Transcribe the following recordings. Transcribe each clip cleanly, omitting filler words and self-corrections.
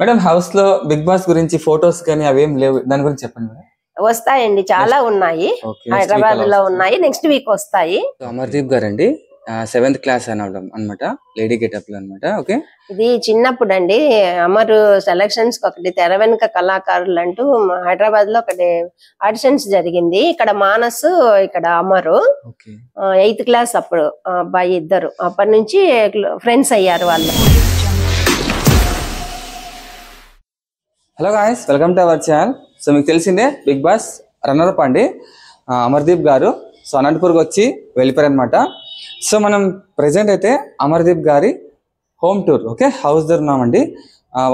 Madam house లో big boss గురించి photos కానీ అవేం లేవు, దాని గురించి చెప్పండి మేడం. వస్తాయండి, చాలా ఉన్నాయి. హైదరాబాద్ లో ఉన్నాయి, నెక్స్ట్ వీక్ వస్తాయి. అమర్దీప్ గారు అండి 7th క్లాస్ అనమాట, లేడీ గెటప్ లో అనమాట. ఓకే, ఇది చిన్నప్పుడు అండి అమరు సెలక్షన్స్ ఒకటి తెర వెనుక కళాకారులు అంటూ హైదరాబాద్ లో ఒకటి ఆడిషన్స్ జరిగింది. ఇక్కడ మానస్, ఇక్కడ అమరు 8th క్లాస్ అప్పుడు అబ్బాయి ఇద్దరు, అప్పటి నుంచి ఫ్రెండ్స్ అయ్యారు వాళ్ళు. Hello guys, welcome to our channel. So మీకు తెలిసిందే బిగ్ బాస్ రన్నర్ అప్ అండి అమర్దీప్ గారు. సో అనంతపూర్కి వచ్చి వెళ్ళిపోయారు అనమాట. సో మనం ప్రెసెంట్ అయితే అమర్దీప్ గారి హోమ్ టూర్, ఓకే, హౌస్ దగ్గర ఉన్నామండి.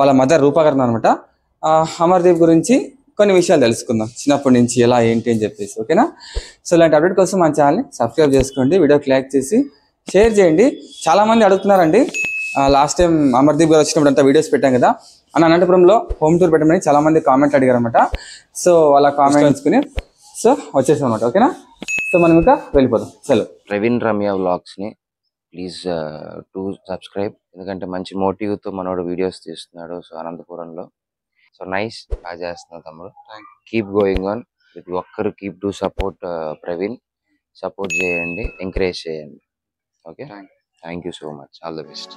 వాళ్ళ మదర్ రూపా గారు అనమాట. అమర్దీప్ గురించి కొన్ని విషయాలు తెలుసుకుందాం, చిన్నప్పటి నుంచి ఎలా ఏంటి అని చెప్పేసి, ఓకేనా. సో ఇలాంటి అప్డేట్ కోసం మన ఛానల్ని సబ్స్క్రైబ్ చేసుకోండి, వీడియోకి లైక్ చేసి షేర్ చేయండి. చాలామంది అడుగుతున్నారండి, లాస్ట్ టైం అమర్దీప్ గారు వచ్చినప్పుడు అంతా వీడియోస్ పెట్టాం కదా అని, అనంతపురంలో హోమ్ టూర్ పెట్టమని చాలా మంది కామెంట్ అడిగారు అనమాట. సో వాళ్ళ కామెంట్ తీసుకుని సో వచ్చేసాం అనమాట, ఓకేనా. సో మనం ఇంకా వెళ్ళిపోదాం. చలో, ప్రవీణ్ రమ్య వ్లాగ్స్ ని ప్లీజ్ టు సబ్స్క్రైబ్, ఎందుకంటే మంచి మోటివ్ తో మనోడు వీడియోస్ తీస్తున్నాడు. సో అనంతపురంలో సో నైస్, బాగా చేస్తున్నావు తమ్ముడు, కీప్ గోయింగ్ ఆన్. ప్రతి ఒక్కరు keep to support Praveen, support చేయండి, ఎంకరేజ్ చేయండి. Okay, thank you so much, all the best.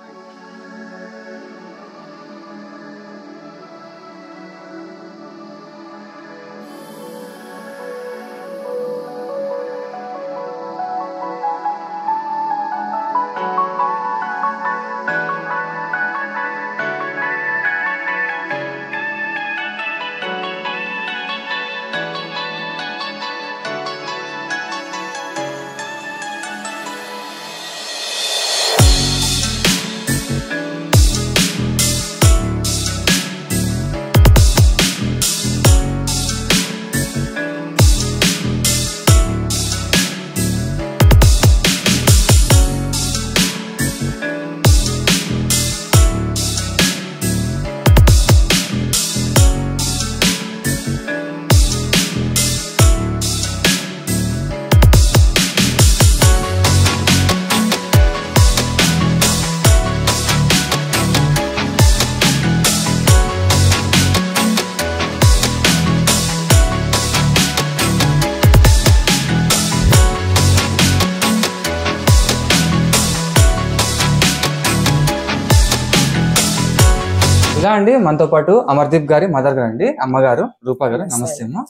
ఇలా అండి మనతో పాటు అమర్దీప్ గారి మదర్ గారు అండి, అమ్మగారు రూపా గారు. నమస్తే అమ్మ.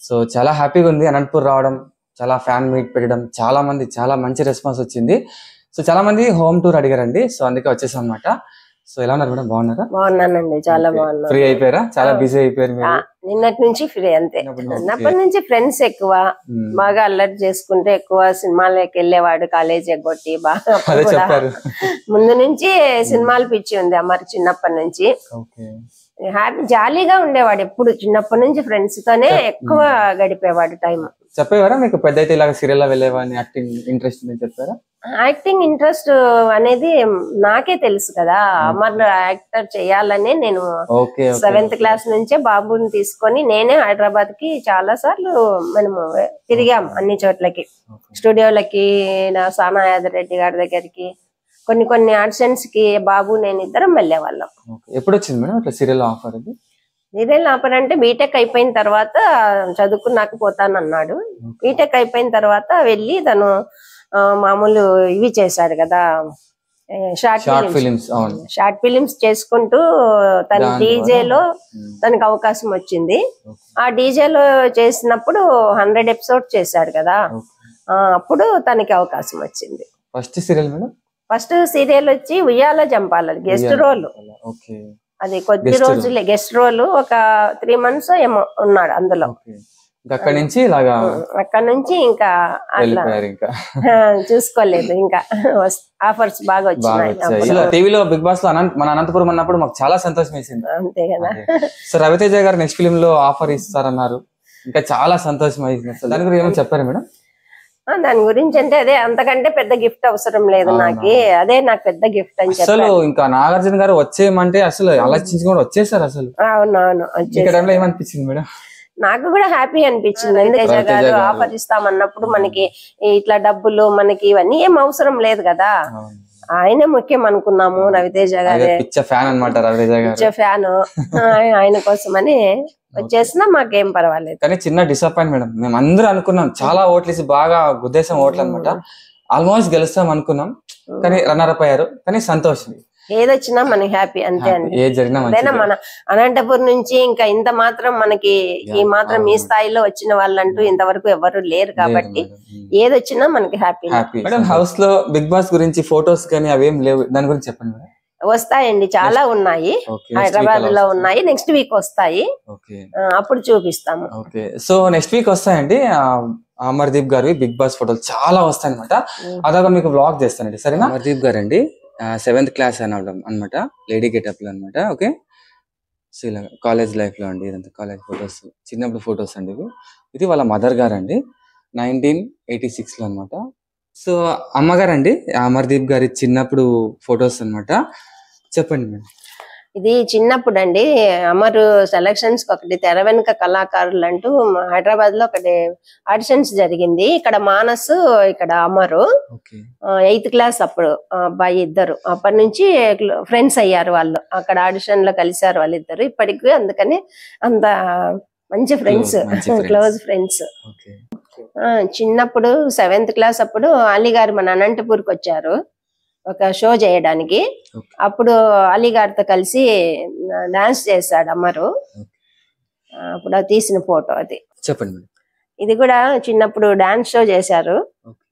సో చాలా హ్యాపీగా ఉంది అనంతపూర్ రావడం, చాలా ఫ్యాన్ మీట్ పెట్టడం, చాలా మంది చాలా మంచి రెస్పాన్స్ వచ్చింది. సో చాలా మంది హోమ్ టూర్ అడిగారండి, సో అందుకే వచ్చేసాం అనమాట. సో ఎలా ఉన్నారు మేడం, బాగున్నారా? బాగున్నానండి, చాలా బాగున్నా. ఫ్రీ అయిపోయారా? చాలా బిజీ అయిపోయారు మీరు? నిన్నటి నుంచి ఫ్రీ, అంతే. చిన్నప్పటి నుంచి ఫ్రెండ్స్ ఎక్కువ, బాగా అల్లరి చేసుకుంటే ఎక్కువ సినిమాలకి వెళ్ళేవాడు, కాలేజ్ ఎగ్గొట్టి బాగా. ముందు నుంచి సినిమాలు పిచ్చి ఉంది అమ్మారి, చిన్నప్పటి నుంచి హ్యాపీ జాలీగా ఉండేవాడు ఎప్పుడు. చిన్నప్పటి నుంచి ఫ్రెండ్స్ తోనే ఎక్కువ గడిపేవాడు టైం. చెప్పేవారా మీకు పెద్ద అయితే ఇలాగ సీరియల్ వెళ్ళేవాడిని, యాక్టింగ్ ఇంట్రెస్ట్ చెప్పారా? యాక్టింగ్ ఇంట్రెస్ట్ అనేది నాకే తెలుసు కదా, అమర్ యాక్టర్ చేయాలని నేను 7th క్లాస్ నుంచే బాబుని తీసుకొని నేనే హైదరాబాద్ కి చాలా సార్లు మనము తిరిగాం, అన్ని చోట్లకి, స్టూడియోలకి, నా సానా యాదరెడ్డి గారి దగ్గరికి, కొన్ని ఆడిషన్స్ కి బాబు నేను ఇద్దరం వెళ్ళేవాళ్ళం. ఎప్పుడు వచ్చింది మేడం అట్లా సీరియల్ ఆఫర్? అది సీరియల్ ఆఫర్ అంటే బీటెక్ అయిపోయిన తర్వాత, చదువుకున్నాక పోతానన్నాడు. బీటెక్ అయిపోయిన తర్వాత వెళ్ళి తను మామూలు ఇవి చేశాడు కదా, షార్ట్ ఫిలిమ్స్ చేసుకుంటూ తన డీజేలో తనకు అవకాశం వచ్చింది. ఆ డీజేలో చేసినప్పుడు 100 ఎపిసోడ్స్ చేశాడు కదా, అప్పుడు తనకి అవకాశం వచ్చింది. ఫస్ట్ సీరియల్ వచ్చి ఉయ్యాల జంపాల, గెస్ట్ రోల్. అది కొద్ది రోజులే గెస్ట్ రోల్, ఒక 3 months ఏమో ఉన్నాడు అందులో. అక్కడ నుంచి ఇంకా అట్లా చూసుకోలేదు, ఇంకా ఆఫర్స్ బాగా వచ్చినాయి. టీవీలో బిగ్ బాస్ లో మన అనంతపురం అన్నప్పుడు మాకు చాలా సంతోషం వేసింది, అంతే కదా. సో రవితేజ గారు నెక్స్ట్ ఫిలిం లో ఆఫర్ ఇస్తారన్నారు, ఇంకా చాలా సంతోషం అయింది. దాని గురించి ఏమో చెప్పారు మేడం? దాని గురించి అంటే అదే, అంతకంటే పెద్ద గిఫ్ట్ అవసరం లేదు నాకు, అదే నాకు పెద్ద గిఫ్ట్ అని అసలు. ఇంకా నాగార్జున గారు వచ్చేయమంటే అసలు ఆలోచించి కూడా వచ్చేసారు అసలు. అవునవును, ఏమనిపించింది మేడం? నాకు కూడా హ్యాపీ అనిపించింది. రవితేజ గారు ఆఫర్ ఇస్తామన్నప్పుడు మనకి ఇట్లా డబ్బులు మనకి ఇవన్నీ ఏం అవసరం లేదు కదా, ఆయనే ముఖ్యం అనుకున్నాము. రవితేజ గారే పిచ్చ ఫ్యాన్ అన్నమాట రవితేజ గారు. పిచ్చ ఫ్యాన్. ఆయన కోసమని వచ్చేసినా మాకేం పర్వాలేదు. కానీ చిన్న డిసప్పాయింట్ మేడం, మేము అందరూ అనుకున్నాం చాలా ఓట్లు వేసి బాగా గుద్దేశం ఓట్లు అనమాట, ఆల్మోస్ట్ గెలుస్తాం అనుకున్నాం, కానీ రన్నర్ అప్ అయ్యారు. కానీ సంతోషం, ఏదొచ్చినా మనకి హ్యాపీ అంతే అండి. ఏది జరిగినా అదేనా మన అనంతపురం నుంచి ఇంకా ఇంత మాత్రం మనకి ఈ మాత్రం ఈ స్థాయిలో వచ్చిన వాళ్ళంటూ ఇంతవరకు ఎవరు లేరు కాబట్టి ఏదొచ్చినా మనకి హ్యాపీ. మేడం హౌస్ లో బిగ్ బాస్ గురించి ఫొటోస్ కానీ అవేం లేవు, దాని గురించి చెప్పండి మేడం. వస్తాయండి, చాలా ఉన్నాయి, హైదరాబాద్ లో ఉన్నాయి, నెక్స్ట్ వీక్ వస్తాయి, అప్పుడు చూపిస్తాము. ఓకే, సో నెక్స్ట్ వీక్ వస్తాయండి అమర్దీప్ గారి బిగ్ బాస్ ఫోటోలు చాలా వస్తాయి అనమాట, అదొక మీకు బ్లాగ్ చేస్తానండి సరేనా. అమర్దీప్ గారు అండి 7th క్లాస్ అనడం అనమాట, లేడీ గెటప్ లో అనమాట. ఓకే, సో ఇలా కాలేజ్ లైఫ్ లో అండి, ఇదంతా కాలేజ్ ఫొటోస్, చిన్నప్పుడు ఫొటోస్ అండి ఇవి. ఇది వాళ్ళ మదర్ గారు అండి 1986 లో అనమాట. సో అమ్మగారు అండి అమర్దీప్ గారి చిన్నప్పుడు ఫొటోస్ అనమాట. చెప్పండి మేడం. ఇది చిన్నప్పుడు అండి, అమరు సెలక్షన్స్ ఒకటి తెర వెనుక కళాకారులు అంటూ హైదరాబాద్ లో ఒకటి ఆడిషన్స్ జరిగింది. ఇక్కడ మానస్, ఇక్కడ అమరు 8th క్లాస్ అప్పుడు అబ్బాయి ఇద్దరు. అప్పటి నుంచి ఫ్రెండ్స్ అయ్యారు వాళ్ళు, అక్కడ ఆడిషన్ లో కలిశారు వాళ్ళిద్దరు ఇప్పటికి. అందుకని అంత మంచి ఫ్రెండ్స్, క్లోజ్ ఫ్రెండ్స్. చిన్నప్పుడు 7th క్లాస్ అప్పుడు అలీ గారు మన అనంతపూర్కి వచ్చారు ఒక షో చేయడానికి. అప్పుడు అలీ గారితో కలిసి డాన్స్ చేశాడు అమరు, అప్పుడు తీసిన ఫోటో అది. చెప్పండి. ఇది కూడా చిన్నప్పుడు డాన్స్ షో చేశారు.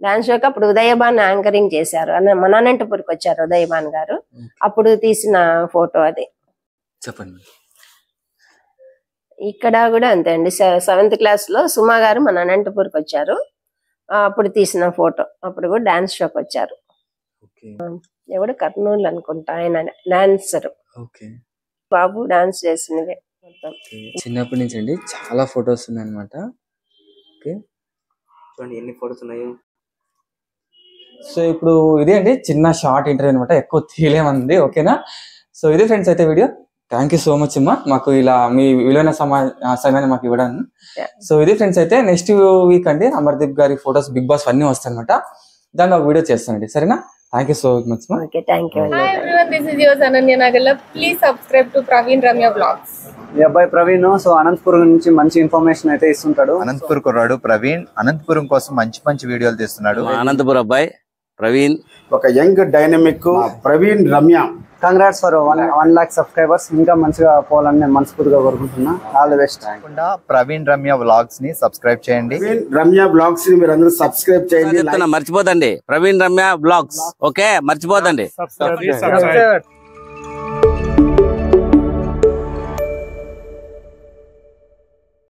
డాన్స్ షోకి అప్పుడు ఉదయభాన్ యాంకరింగ్ చేశారు, మన అనంతపూర్కి వచ్చారు ఉదయభాన్ గారు, అప్పుడు తీసిన ఫోటో అది. చెప్పండి. ఇక్కడ కూడా అంతే అండి, 7th క్లాస్ లో సుమా గారు మన అనంతపూర్కి వచ్చారు, అప్పుడు తీసిన ఫోటో. అప్పుడు కూడా డాన్స్ షోకి వచ్చారు. ఎవడు కర్నూలు అనుకుంటా, ఆయన డాన్సర్. బాబు డాన్స్ చేసినవే మొత్తం చిన్నప్పటి నుంచి అండి, చాలా ఫొటోస్ ఉన్నాయి అనమాట. చూడండి ఎన్ని ఫొటోస్ ఉన్నాయో. సో ఇప్పుడు ఇదే అండి చిన్న షార్ట్ ఇంటర్వ్యూ అనమాట, ఎక్కువ తీయలేమంది. ఓకేనా, సో ఇదే ఫ్రెండ్స్ అయితే video. Thank you so much అమ్మా, మాకు ఇలా మీ విలువైన సమయాన్ని మాకు ఇవ్వడానికి. సో ఇది ఫ్రెండ్స్ అయితే నెక్స్ట్ వీక్ అండి అమర్దీప్ గారి ఫొటోస్ బిగ్ బాస్ అన్ని వస్తాయి అనమాట, దాన్ని ఒక వీడియో చేస్తానండి సరేనా. Thank you so much. Okay, thank you. Hi everyone, this is your Ananya Nagalla. Please subscribe to Praveen Ramya blogs. మీ అబ్బాయి ప్రవీణ్ సో అనంతపురం నుంచి మంచి ఇన్ఫర్మేషన్ అయితే ఇస్తుంటాడు. అనంతపురం కుర్రాడు ప్రవీణ్ అనంతపురం కోసం మంచి మంచి వీడియోలు తీస్తున్నాడు. అనంతపురం అబ్బాయి ప్రవీణ్, ఒక young dynamic Praveen Ramya. Congrats for 1 lakh subscribers. ఇంకా మంచిగా పోవాలని నేను మనస్ఫూర్తిగా కోరుకుంటున్నా. All the best. Praveen Ramya vlogs ని సబ్స్క్రైబ్ చేయండి. ప్రవీణ్ రమ్య బ్లాగ్స్ ని మీరు అందరూ సబ్స్క్రైబ్ చేయండి. మర్చిపోదండి ప్రవీణ్ రమ్య బ్లాగ్స్. ఓకే, మర్చిపోదండి.